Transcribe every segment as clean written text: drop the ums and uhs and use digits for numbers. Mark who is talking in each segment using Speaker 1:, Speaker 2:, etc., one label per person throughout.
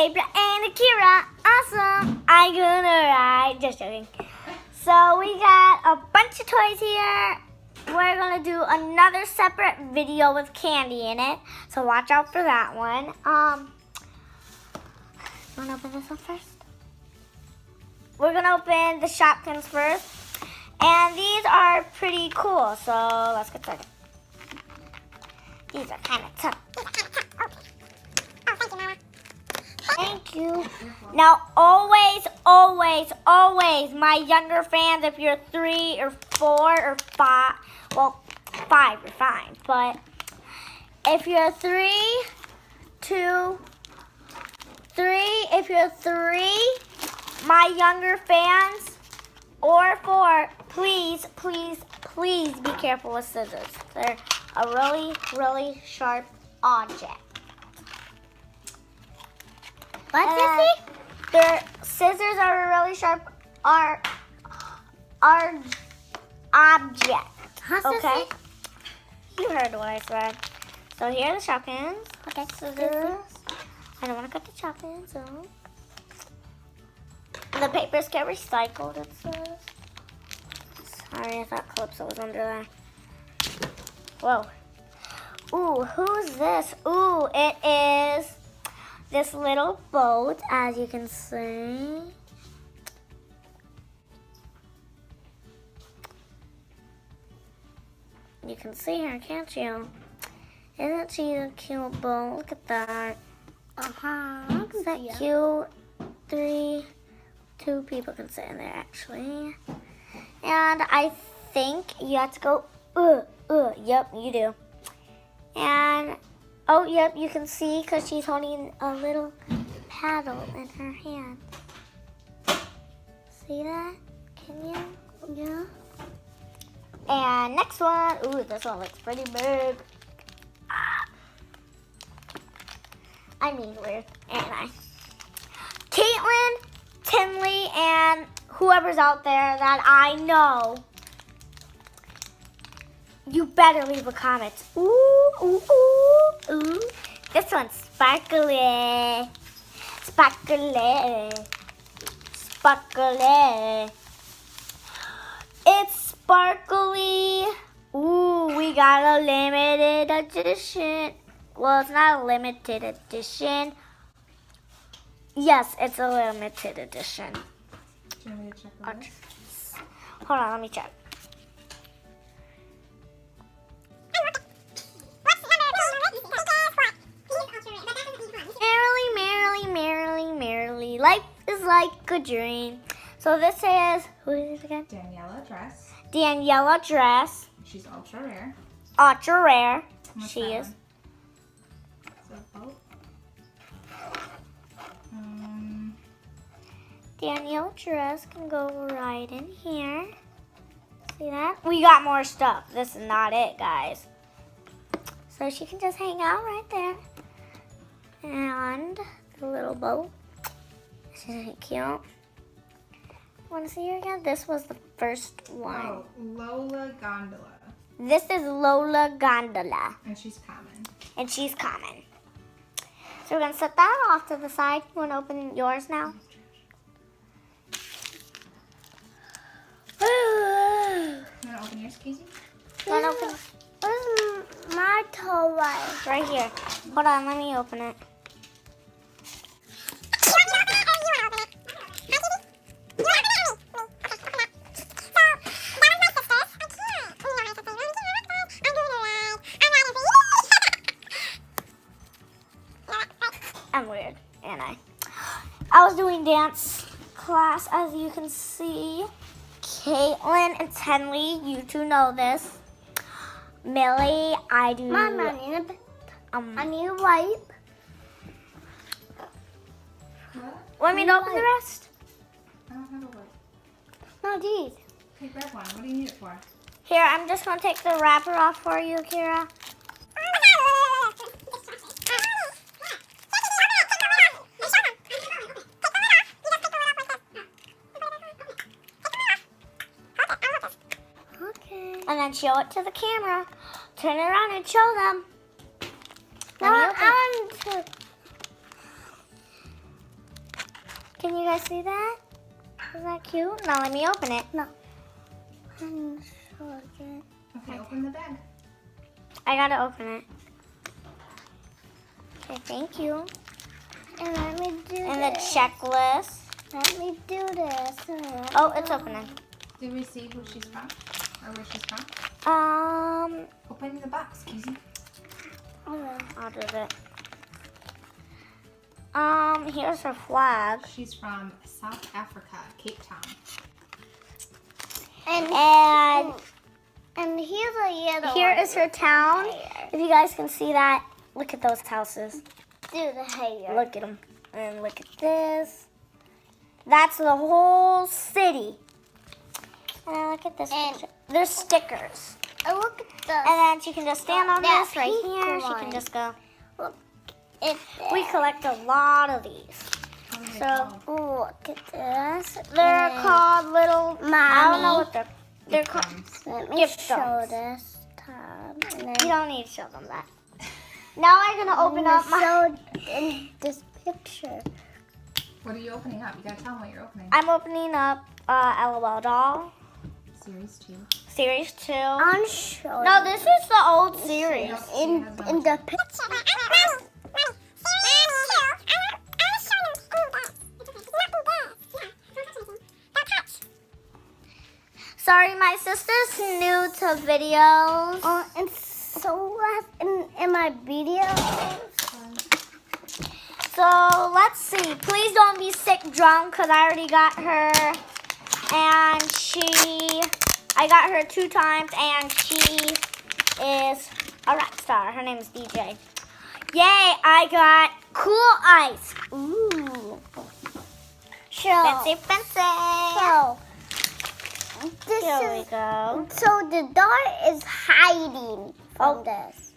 Speaker 1: Sabra and Akeira. Awesome. I'm gonna ride. Just joking. So we got a bunch of toys here. We're gonna do another separate video with candy in it. So watch out for that one. You wanna open this one first? We're gonna open the Shopkins first. And these are pretty cool. So let's get started. These are kind of tough. Thank you. Now, always, my younger fans, if you're 3 or 4 or 5, well, 5 you're fine. But if you're 3, my younger fans, or 4, please be careful with scissors. They're a really sharp object. What's this? Their scissors are a really sharp object. Okay? You heard what I said. So here are the Shopkins. Okay, scissors. I don't want to cut the Shopkins, so. The papers get recycled, it says. Sorry, I thought Calypso was under there. Whoa. Ooh, who's this? Ooh, it is this little boat, as you can see. You can see her, can't you? Isn't she a cute boat? Look at that. Isn't that cute? 2 people can sit in there, actually. And I think you have to go, yep, you do. And, oh, yep, you can see because she's holding a little paddle in her hand. See that? Can you? Yeah. And next one, ooh, this one looks pretty big. I mean weird, and Caitlin, Tinley, and whoever's out there that I know, you better leave a comment. Ooh. This one's sparkly. It's sparkly. Ooh, we got a limited edition. Well, it's not a limited edition. Yes, it's a limited edition.
Speaker 2: Do you want me to check the list?
Speaker 1: Hold on, let me check. Merrily, life is like a dream. So this is, who is it again? Daniela Dress.
Speaker 2: She's ultra rare.
Speaker 1: Ultra rare.
Speaker 2: What's
Speaker 1: She
Speaker 2: that
Speaker 1: is.
Speaker 2: One?
Speaker 1: Danielle Dress can go right in here. See that? We got more stuff. This is not it, guys. So she can just hang out right there. And the little boat. Isn't it cute? Want to see her again? This was the first one.
Speaker 2: Oh, Lola Gondola.
Speaker 1: This is Lola Gondola.
Speaker 2: And she's common.
Speaker 1: So we're going to set that off to the side. You want to open yours now?
Speaker 2: You want to open yours, Casey?
Speaker 1: Where's my toy? Right here. Hold on, let me open it. I'm weird, and I was doing dance class, as you can see. Caitlin and Tenley, you 2 know this. Millie, I do.
Speaker 3: Mom, I need a wipe.
Speaker 1: Want me to open the rest?
Speaker 2: I don't have a wipe.
Speaker 3: No, these.
Speaker 2: Okay, grab one. What do you need it for?
Speaker 1: Here, I'm just going to take the wrapper off for you, Kira. And then show it to the camera. Turn it around and show them.
Speaker 3: No, I want to.
Speaker 1: Can you guys see that? Isn't that cute? Now let me open it.
Speaker 3: No. I'm sure again.
Speaker 2: Okay, open the bag.
Speaker 1: I gotta open it. Okay, thank you.
Speaker 3: And let me do
Speaker 1: And the
Speaker 3: this.
Speaker 1: checklist.
Speaker 3: Let me do this.
Speaker 1: Oh, it's opening.
Speaker 2: Did we see who she's from? Or where she's from? Open the box, Casey.
Speaker 1: I'll do it. Here's her flag.
Speaker 2: She's from South Africa, Cape Town.
Speaker 1: And
Speaker 3: here's a yellow
Speaker 1: here
Speaker 3: one.
Speaker 1: is her town. If you guys can see that, look at those houses.
Speaker 3: Do the hair.
Speaker 1: Look at them. And look at this. That's the whole city. And look at this picture. There's stickers.
Speaker 3: Oh, look at this.
Speaker 1: And then she can just stand on
Speaker 3: That
Speaker 1: this right
Speaker 3: pink
Speaker 1: here. She
Speaker 3: one.
Speaker 1: can just go.
Speaker 3: It's
Speaker 1: We collect a lot of these.
Speaker 2: What are they
Speaker 1: So
Speaker 2: called?
Speaker 3: look at this.
Speaker 1: they're
Speaker 3: And
Speaker 1: called little. I don't know
Speaker 3: Mommy.
Speaker 1: what they're called.
Speaker 2: Ems.
Speaker 3: Let me
Speaker 1: Gift
Speaker 3: show
Speaker 1: Ems.
Speaker 3: this tab. And
Speaker 1: You
Speaker 3: then
Speaker 1: don't need to show them that. Now I'm gonna open up my.
Speaker 3: show in this picture.
Speaker 2: What are you opening up? You gotta tell them what you're opening.
Speaker 1: I'm opening up LOL doll
Speaker 2: Series 2.
Speaker 1: series 2.
Speaker 3: I'm showing.
Speaker 1: No, this is the old series.
Speaker 3: in the picture.
Speaker 1: Sorry, my sister's new to videos.
Speaker 3: And so in my video.
Speaker 1: So let's see. Please don't be sick drunk because I already got her. And I got her 2 times and she is a rock star. Her name is DJ. Yay, I got cool ice.
Speaker 3: Ooh.
Speaker 1: Fancy, fancy.
Speaker 3: So this
Speaker 1: Here we
Speaker 3: is.
Speaker 1: go.
Speaker 3: So the door is hiding from this.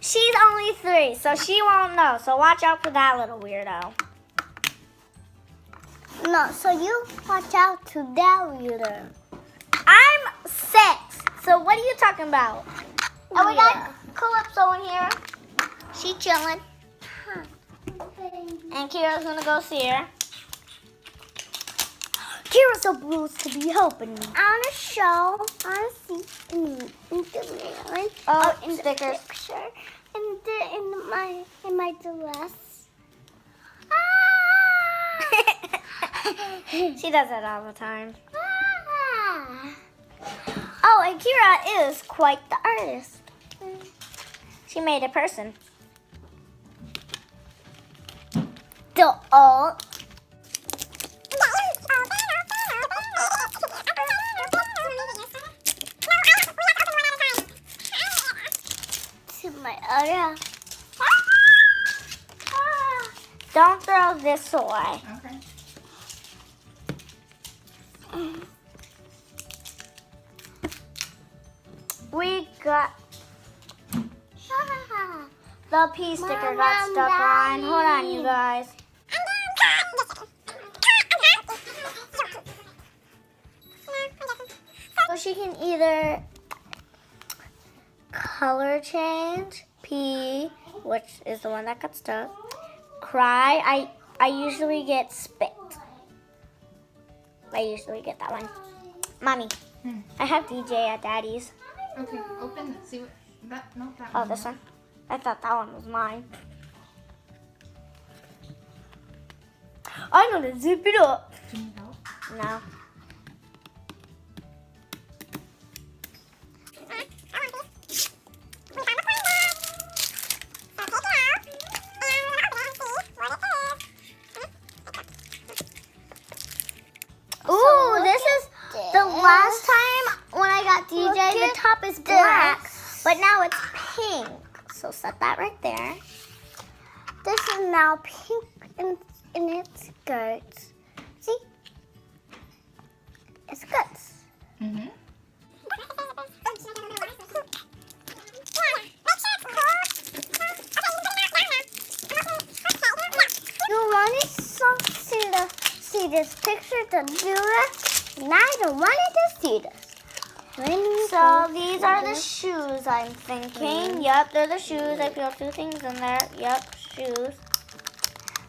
Speaker 1: She's only 3, so she won't know. So watch out for that little weirdo.
Speaker 3: No, so you watch out to that reader.
Speaker 1: I'm 6. So what are you talking about? And we got Calypso in here. She chilling. And Kira's gonna go see her. Kira's supposed to be helping me.
Speaker 3: I want to show. I want to see in the mirror.
Speaker 1: Oh,
Speaker 3: in
Speaker 1: stickers.
Speaker 3: the picture. In my dress.
Speaker 1: She does that all the time.
Speaker 3: Ah.
Speaker 1: Oh, and Kira is quite the artist. She made a person.
Speaker 3: The old. To my other.
Speaker 1: Don't throw this away.
Speaker 2: Okay.
Speaker 1: We got the P sticker got stuck on. Hold on, you guys. So she can either color change, P, which is the one that got stuck. Cry, I usually get spit. I usually get that one. Mommy, I have DJ at Daddy's.
Speaker 2: Okay, open. See what that? No, that
Speaker 1: Oh,
Speaker 2: one.
Speaker 1: this one? I thought that one was mine. I'm gonna zip it up.
Speaker 2: Do you need help?
Speaker 1: No. Ooh, this is the last time when I got DJ, the top is black, but now it's pink. So set that right there.
Speaker 3: This is now pink in its skirts. See? It's skirts.
Speaker 2: Mm-hmm.
Speaker 3: You want to see this picture to do it? And I don't want to see this.
Speaker 1: So these are the shoes, I'm thinking. Yep, they're the shoes. I feel 2 things in there. Yep, shoes.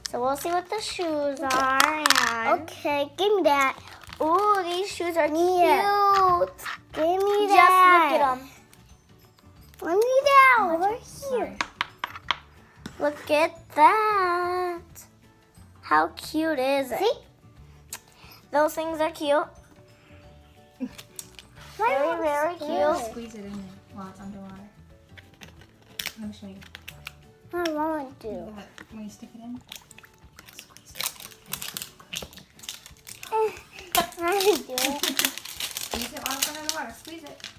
Speaker 1: So we'll see what the shoes are. And
Speaker 3: Okay, give me that.
Speaker 1: ooh, these shoes are
Speaker 3: Yeah.
Speaker 1: cute.
Speaker 3: Give me
Speaker 1: Just
Speaker 3: that.
Speaker 1: look at them.
Speaker 3: I need that
Speaker 2: Oh,
Speaker 3: over
Speaker 2: sorry.
Speaker 3: here.
Speaker 1: Look at that. How cute is it?
Speaker 3: See?
Speaker 1: Those things are cute. Very, very cute.
Speaker 2: Squeeze it in there while it's underwater. Let me show you.
Speaker 3: I want to.
Speaker 2: When you stick it in, squeeze
Speaker 3: I do.
Speaker 2: Squeeze it while it's under the water. Squeeze it.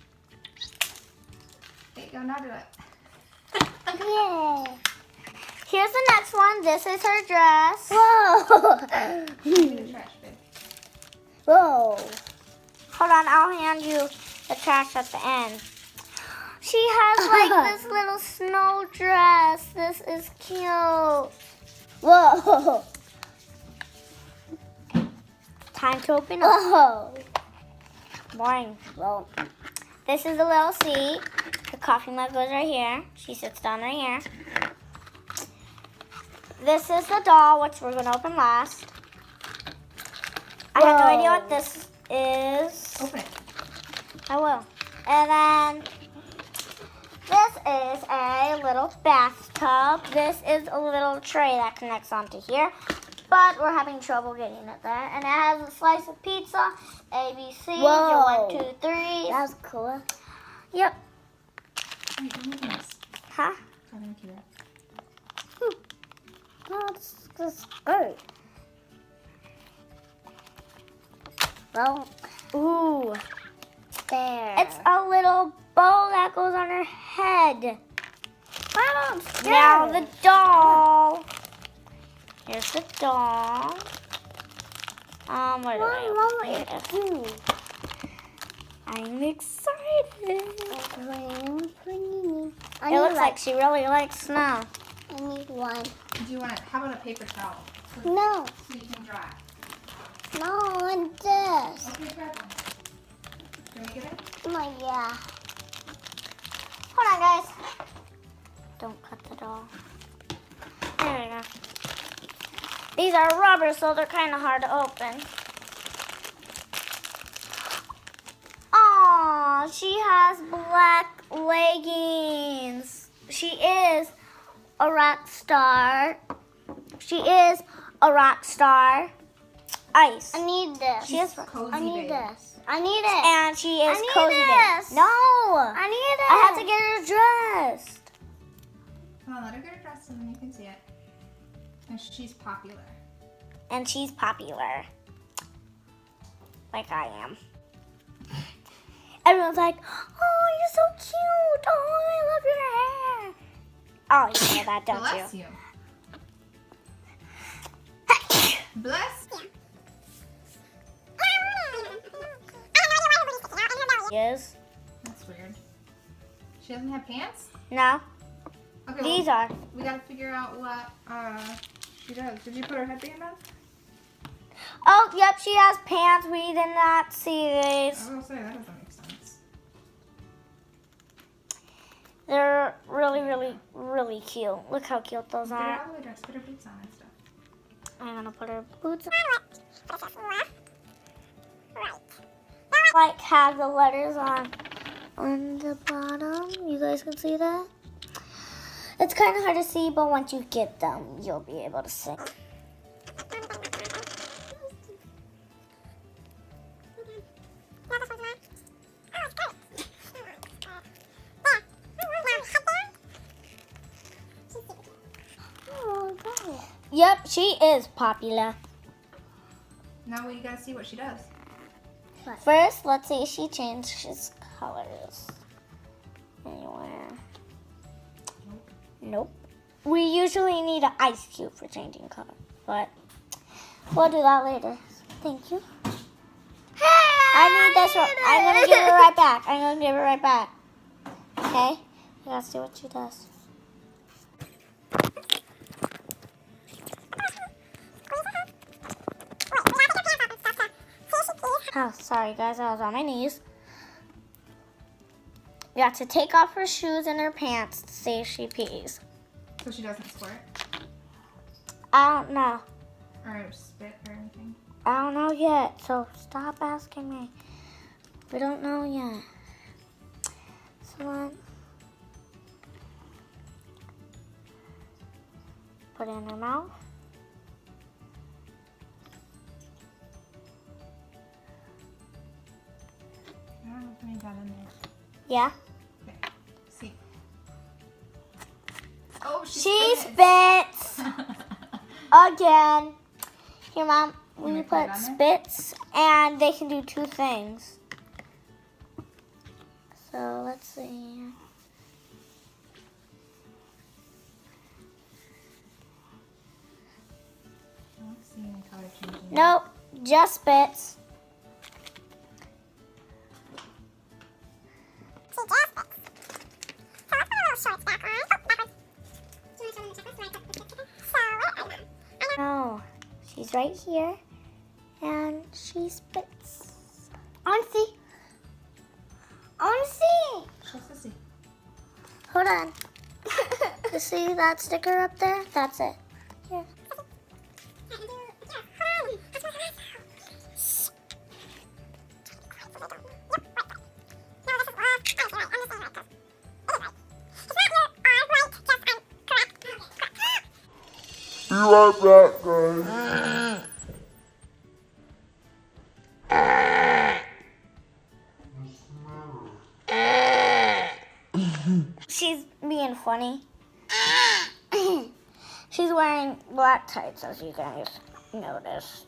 Speaker 2: There you go. Now do it.
Speaker 3: Yay.
Speaker 1: Here's the next one. This is her dress.
Speaker 3: Whoa.
Speaker 2: Give me the trash, babe.
Speaker 3: Whoa.
Speaker 1: Hold on, I'll hand you the trash at the end. She has like this little snow dress. This is cute.
Speaker 3: Whoa.
Speaker 1: Time to open up.
Speaker 3: Whoa.
Speaker 1: Boring.
Speaker 3: Whoa.
Speaker 1: This is the little seat. The coffee mug goes right here. She sits down right here. This is the doll, which we're going to open last. I have no idea what this is.
Speaker 2: Open it.
Speaker 1: I will. And then this is a little bathtub. This is a little tray that connects onto here. But we're having trouble getting it there. And it has a slice of pizza, ABC,
Speaker 3: Whoa.
Speaker 1: 1, 2, 3.
Speaker 3: That's cool.
Speaker 1: Yep.
Speaker 2: Wait, let me do this.
Speaker 1: Huh?
Speaker 2: Oh, thank you.
Speaker 3: That's the skirt. Well,
Speaker 1: Ooh.
Speaker 3: there.
Speaker 1: It's a little bow that goes on her head.
Speaker 3: Wow, I'm scared.
Speaker 1: Now the doll. Here's the doll. Where do I open it? I'm excited.
Speaker 3: I
Speaker 1: It
Speaker 3: need
Speaker 1: looks like she really likes snow.
Speaker 3: I need one.
Speaker 2: Do you want it? How about a paper towel?
Speaker 3: No,
Speaker 2: So you can dry.
Speaker 3: no, I want this.
Speaker 2: Okay, grab one. Can we get it?
Speaker 3: Oh, yeah.
Speaker 1: Hold on, guys. Don't cut the doll. There we go. These are rubber, so they're kind of hard to open. Aw, she has black leggings. She is a rock star. She is a rock star. Ice.
Speaker 3: I need this.
Speaker 1: She is
Speaker 2: Cozy,
Speaker 3: I need
Speaker 2: babe.
Speaker 3: this. I need it.
Speaker 1: And she is
Speaker 3: I need
Speaker 1: cozy. babe.
Speaker 3: this.
Speaker 1: No.
Speaker 3: I need it.
Speaker 1: I have to get her dressed.
Speaker 2: Come on, let her get her dressed and then you can see it. And she's popular.
Speaker 1: And she's popular. Like I am. Everyone's like, oh, you're so cute. Oh, I love your hair. Oh, you know that, don't
Speaker 2: Bless
Speaker 1: you?
Speaker 2: you. Bless you.
Speaker 1: Yes.
Speaker 2: That's weird. She doesn't have pants?
Speaker 1: No.
Speaker 2: Okay,
Speaker 1: These
Speaker 2: well,
Speaker 1: are.
Speaker 2: we gotta figure out what she does. Did you put her headband on?
Speaker 1: Oh, yep, she has pants. We did not see these.
Speaker 2: I will say, that doesn't make sense.
Speaker 1: They're really, really, really cute. Look how cute those
Speaker 2: Get her
Speaker 1: are.
Speaker 2: all the way dressed. Put her boots on and stuff.
Speaker 1: I'm gonna put her boots on. Like have the letters on the bottom. You guys can see that? It's kind of hard to see, but once you get them, you'll be able to see. Yep, she is popular.
Speaker 2: Now we gotta see what she does.
Speaker 1: First, let's see if she changes colors. Anywhere. Nope. We usually need an ice cube for changing color, but we'll do that later. Thank you. I need this one. I'm gonna give her right back. I'm gonna give her right back. Okay? We gotta see what she does. Oh, sorry guys, I was on my knees. We have to take off her shoes and her pants to see if she pees.
Speaker 2: So she doesn't squirt.
Speaker 1: I don't know.
Speaker 2: Or spit or anything?
Speaker 1: I don't know yet, so stop asking me. We don't know yet. So put it in her mouth.
Speaker 2: I don't know if any got in there.
Speaker 1: Yeah.
Speaker 2: Okay. See. Oh,
Speaker 1: She spits again. Here, Mom.
Speaker 2: You
Speaker 1: We
Speaker 2: put it
Speaker 1: put
Speaker 2: on
Speaker 1: spits, and they can do two things. So let's see.
Speaker 2: I don't see any color changing.
Speaker 1: Nope, just spits. No, she's right here, and she spits. I want to see. I want to see.
Speaker 2: Let's just see.
Speaker 1: Hold on. You see that sticker up there? That's it. Here.
Speaker 4: Be right back, guys.
Speaker 1: She's being funny. She's wearing black tights, as you guys noticed.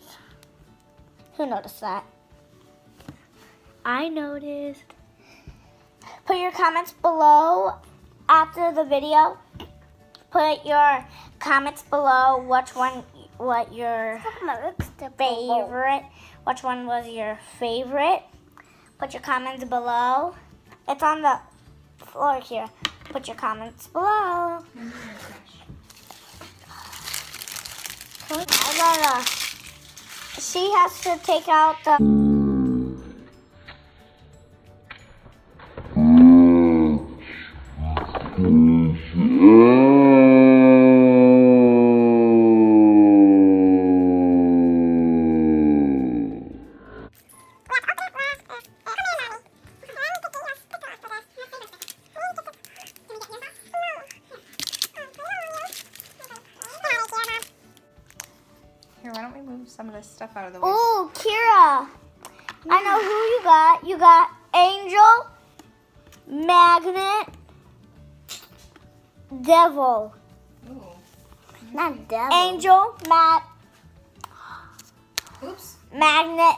Speaker 1: Who noticed that? I noticed. Put your comments below after the video. Put your comments below what your favorite, which one was your favorite. Put your comments below. It's on the floor here. Put your comments below. She has to take out the...
Speaker 2: Here, why don't we move some of this stuff out of the way?
Speaker 1: Oh, Kira. I know who you got. You got Angel, Magnet, Devil.
Speaker 2: Ooh.
Speaker 3: Not devil.
Speaker 1: Angel,
Speaker 2: Oops.
Speaker 1: Magnet,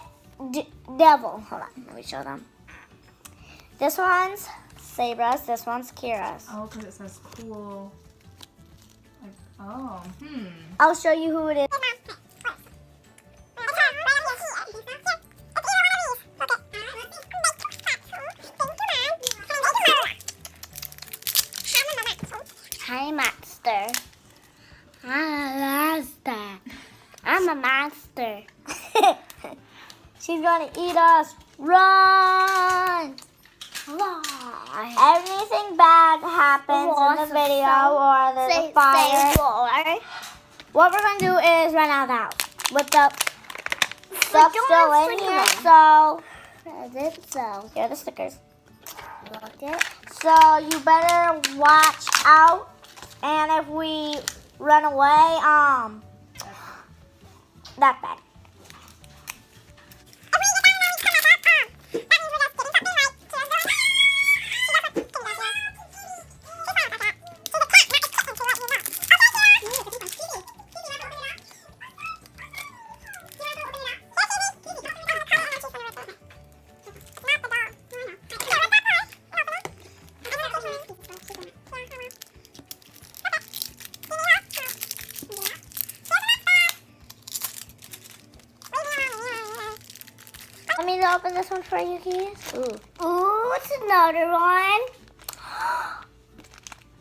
Speaker 1: Devil. Hold on, let me show them. This one's Sabra's. This one's Kira's.
Speaker 2: Oh, because it says cool. Like, oh,
Speaker 1: I'll show you who it is.
Speaker 3: Hi, monster. I'm a monster. I'm a monster.
Speaker 1: She's gonna eat us. Run!
Speaker 3: Why?
Speaker 1: Anything bad happens in the video or there's a fire,
Speaker 3: Say
Speaker 1: what we're gonna do is run out of the house with the stuff
Speaker 3: don't
Speaker 1: still
Speaker 3: have
Speaker 1: in
Speaker 3: sticker
Speaker 1: here.
Speaker 3: on.
Speaker 1: So
Speaker 3: I did so.
Speaker 1: here are the stickers.
Speaker 3: Look it.
Speaker 1: So you better watch out. And if we run away, that's bad. Want me to open this one for you, Keys? Ooh.
Speaker 3: Ooh, it's another one.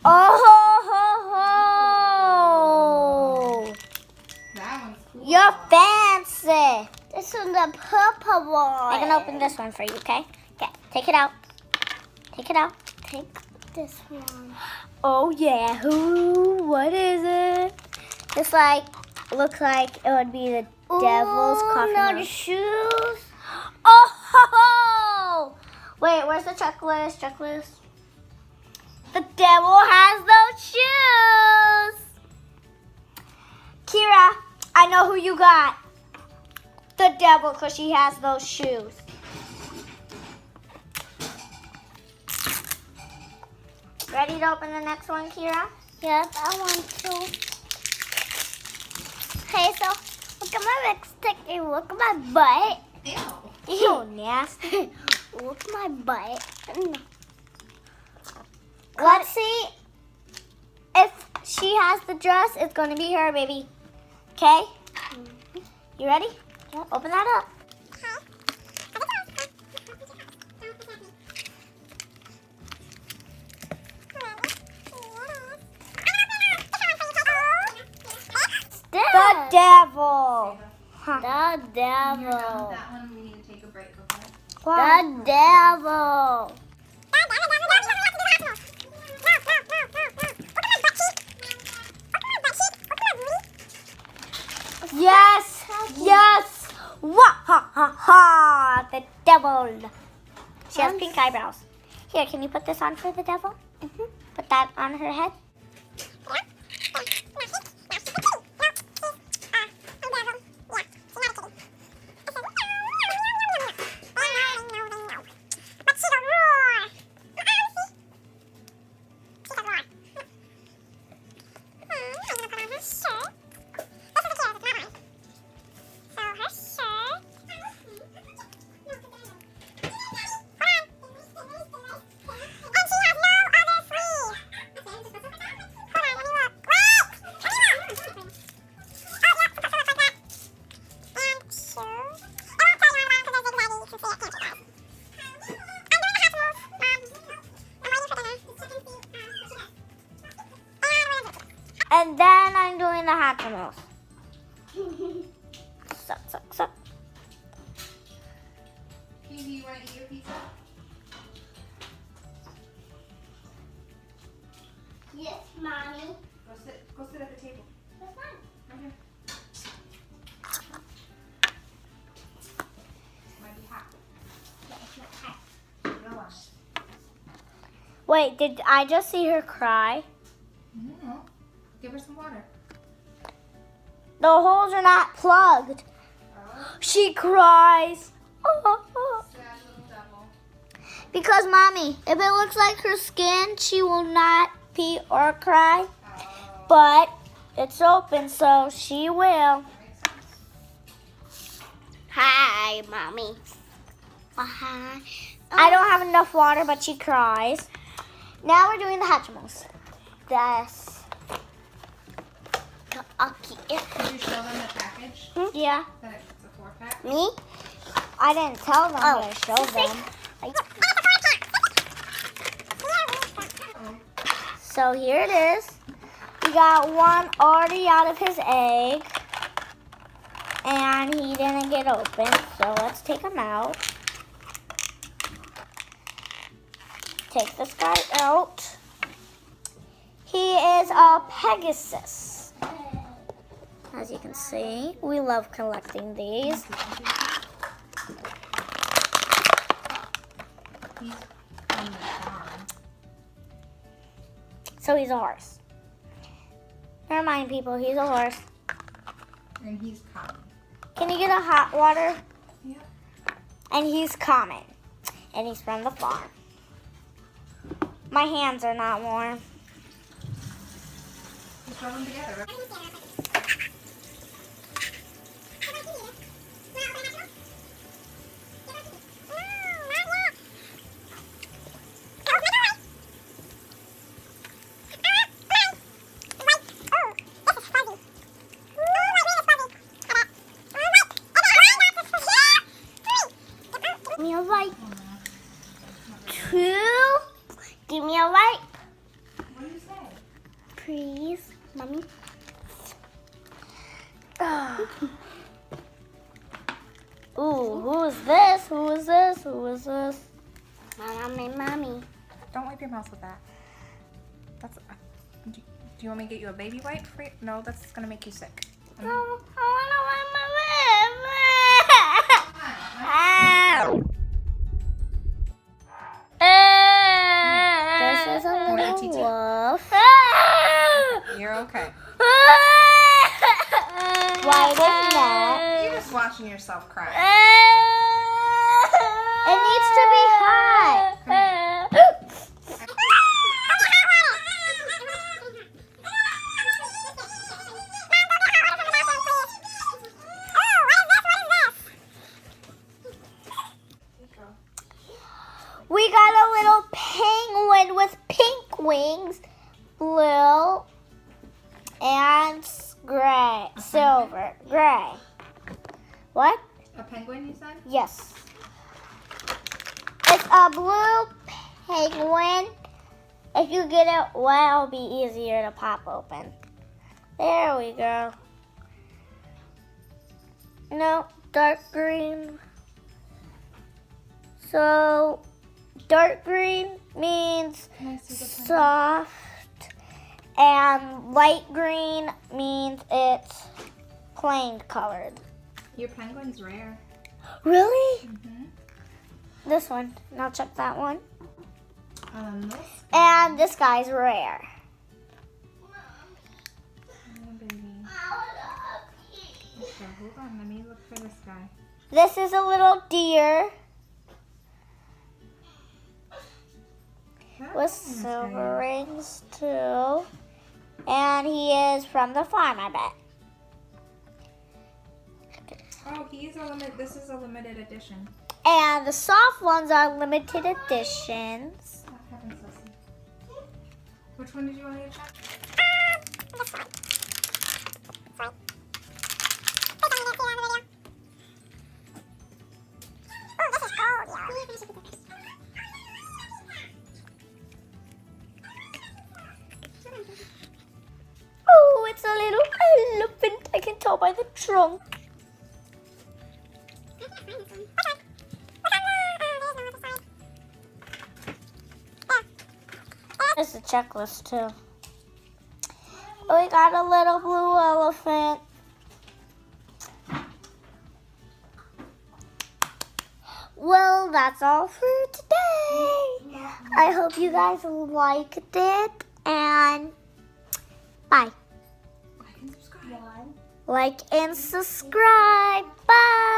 Speaker 1: Oh ho ho ho!
Speaker 2: that one's cool.
Speaker 1: You're fancy.
Speaker 3: This one's the purple one.
Speaker 1: I can open this one for you, okay? Okay, take it out. Take it out.
Speaker 3: Take this one.
Speaker 1: Oh yeah, who? What is it? It's like looks like it would be the devil's coffee.
Speaker 3: No, the shoes.
Speaker 1: Oh, ho, ho. Wait, where's the checklist? The devil has those shoes. Kira, I know who you got. The devil, because she has those shoes. Ready to open the next one, Kira?
Speaker 3: Yes, I want to. Okay, so look at my lipstick and look at my butt.
Speaker 2: Ew.
Speaker 1: Ew, nasty.
Speaker 3: Look at my butt.
Speaker 1: Let's see if she has the dress. It's going to be her, baby. Okay? You ready?
Speaker 3: Yep.
Speaker 1: Open that up. The devil.
Speaker 3: The devil.
Speaker 2: That one we need to take a break, okay?
Speaker 3: The devil.
Speaker 1: Yes, yes. Wah ha ha ha. The devil. She has pink eyebrows. Here, can you put this on for the devil? Put that on her head. And then I'm doing the Hatchimals. Suck.
Speaker 2: Phoebe, you want to eat your pizza?
Speaker 3: Yes, mommy.
Speaker 2: Go sit at the table.
Speaker 3: That's fine.
Speaker 2: Right here. Might be hot. Go on.
Speaker 1: Wait, did I just see her cry?
Speaker 2: No. Give her some water.
Speaker 1: The holes are not plugged.
Speaker 2: Oh,
Speaker 1: She cries.
Speaker 2: sad little devil.
Speaker 1: Because, Mommy, if it looks like her skin, she will not pee or cry.
Speaker 2: Oh,
Speaker 1: But it's open, so she will.
Speaker 2: that makes sense.
Speaker 3: Hi, mommy. Hi.
Speaker 1: I don't have enough water, but she cries. Now we're doing the Hatchimals. This.
Speaker 3: Okay.
Speaker 2: Did you show them the package?
Speaker 1: Yeah.
Speaker 2: That it's a 4-pack?
Speaker 1: Me? I didn't tell them,
Speaker 3: Oh.
Speaker 1: but I showed them. So here it is. We got one already out of his egg. And he didn't get open, so let's take him out. Take this guy out. He is a Pegasus. As you can see, we love collecting these.
Speaker 2: He's from the farm.
Speaker 1: So he's a horse. Never mind, people, he's a horse.
Speaker 2: And he's common.
Speaker 1: Can you get a hot water?
Speaker 2: Yeah.
Speaker 1: And he's common. And he's from the farm. My hands are not warm.
Speaker 2: Just rub them together. Right?
Speaker 3: Give me a wipe. 2. Give me a wipe,
Speaker 2: What do you say?
Speaker 3: please, mommy.
Speaker 1: Ooh, who is this? Who is this? Who is this?
Speaker 3: Mommy.
Speaker 2: Don't wipe your mouth with that. That's. Do you want me to get you a baby wipe for you? No, that's gonna make you sick.
Speaker 1: No, I want to
Speaker 3: This is a little
Speaker 2: TT?
Speaker 3: wolf.
Speaker 2: You're okay.
Speaker 3: White and neck.
Speaker 2: You're just watching yourself cry.
Speaker 3: It needs to be hot. We got a little penguin with pink wings, blue, and gray, silver, gray. What?
Speaker 2: A penguin, you said?
Speaker 3: Yes. It's a blue penguin. If you get it wet, it'll be easier to pop open. There we go. No, dark green. So, dark green means
Speaker 2: Can I see the penguin?
Speaker 3: soft, and light green means it's plain colored.
Speaker 2: Your penguin's rare.
Speaker 3: Really?
Speaker 2: Mm-hmm.
Speaker 3: This one. Now check that one.
Speaker 2: This.
Speaker 3: And this guy's rare.
Speaker 2: Oh, baby. Okay, hold on. Let me look for this guy.
Speaker 3: This is a little deer with
Speaker 2: That's
Speaker 3: silver rings too. And he is from the farm, I bet.
Speaker 2: Oh, he's a limit. This is a limited edition.
Speaker 3: And the soft ones are limited editions.
Speaker 2: What happened, Ceci? Which one did you want me to check?
Speaker 3: Oh, it's a little elephant. I can tell by the trunk. There's a checklist too. We got a little blue elephant. Well, that's all for today. I hope you guys liked it, and bye.
Speaker 2: Like and subscribe.
Speaker 3: Like and subscribe. Bye.